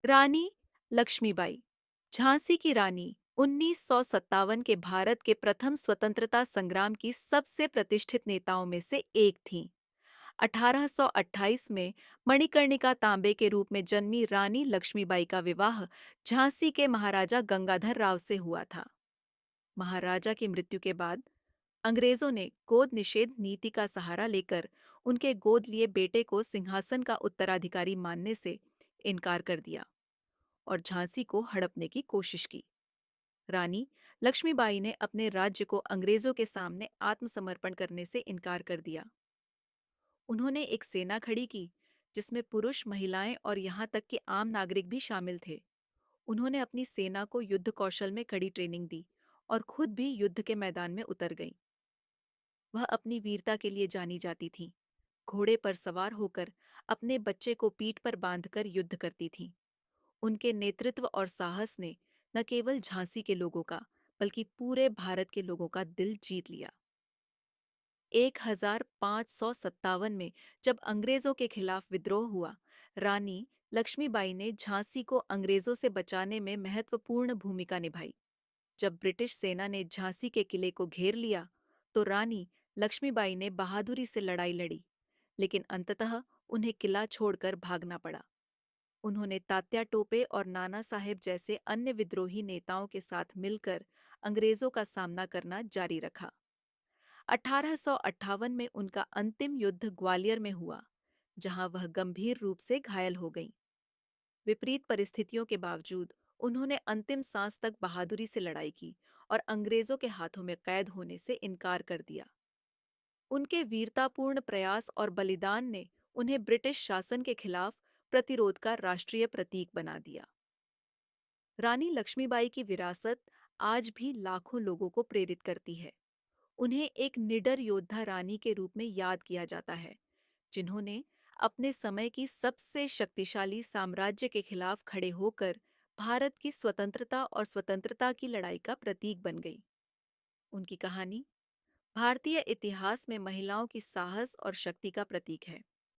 रानी लक्ष्मीबाई, झांसी की रानी, 1957 के भारत के प्रथम स्वतंत्रता संग्राम की सबसे प्रतिष्ठित नेताओं में से एक थीं। 1828 में मणिकर्णिका तांबे के रूप में जन्मी रानी लक्ष्मीबाई का विवाह झांसी के महाराजा गंगाधर राव से हुआ था। महाराजा की मृत्यु के बाद अंग्रेजों ने गोद निषेध नीति का सहारा लेकर उनके गोद लिए बेटे को सिंहासन का उत्तराधिकारी मानने से इनकार कर दिया और झांसी को हड़पने की कोशिश की। रानी लक्ष्मीबाई ने अपने राज्य को अंग्रेजों के सामने आत्मसमर्पण करने से इनकार कर दिया। उन्होंने एक सेना खड़ी की जिसमें पुरुष, महिलाएं और यहाँ तक कि आम नागरिक भी शामिल थे। उन्होंने अपनी सेना को युद्ध कौशल में कड़ी ट्रेनिंग दी और खुद भी युद्ध के मैदान में उतर गईं। वह अपनी वीरता के लिए जानी जाती थीं। घोड़े पर सवार होकर अपने बच्चे को पीठ पर बांधकर युद्ध करती थीं। उनके नेतृत्व और साहस ने न केवल झांसी के लोगों का बल्कि पूरे भारत के लोगों का दिल जीत लिया। 1557 में जब अंग्रेजों के खिलाफ विद्रोह हुआ, रानी लक्ष्मीबाई ने झांसी को अंग्रेजों से बचाने में महत्वपूर्ण भूमिका निभाई। जब ब्रिटिश सेना ने झांसी के किले को घेर लिया, तो रानी लक्ष्मीबाई ने बहादुरी से लड़ाई लड़ी, लेकिन अंततः उन्हें किला छोड़कर भागना पड़ा। उन्होंने तात्या टोपे और नाना साहेब जैसे अन्य विद्रोही नेताओं के साथ मिलकर अंग्रेजों का सामना करना जारी रखा। 1858 में उनका अंतिम युद्ध ग्वालियर में हुआ, जहां वह गंभीर रूप से घायल हो गईं। विपरीत परिस्थितियों के बावजूद उन्होंने अंतिम सांस तक बहादुरी से लड़ाई की और अंग्रेजों के हाथों में कैद होने से इनकार कर दिया। उनके वीरतापूर्ण प्रयास और बलिदान ने उन्हें ब्रिटिश शासन के खिलाफ प्रतिरोध का राष्ट्रीय प्रतीक बना दिया। रानी लक्ष्मीबाई की विरासत आज भी लाखों लोगों को प्रेरित करती है। उन्हें एक निडर योद्धा रानी के रूप में याद किया जाता है, जिन्होंने अपने समय की सबसे शक्तिशाली साम्राज्य के खिलाफ खड़े होकर भारत की स्वतंत्रता और स्वतंत्रता की लड़ाई का प्रतीक बन गई। उनकी कहानी भारतीय इतिहास में महिलाओं की साहस और शक्ति का प्रतीक है।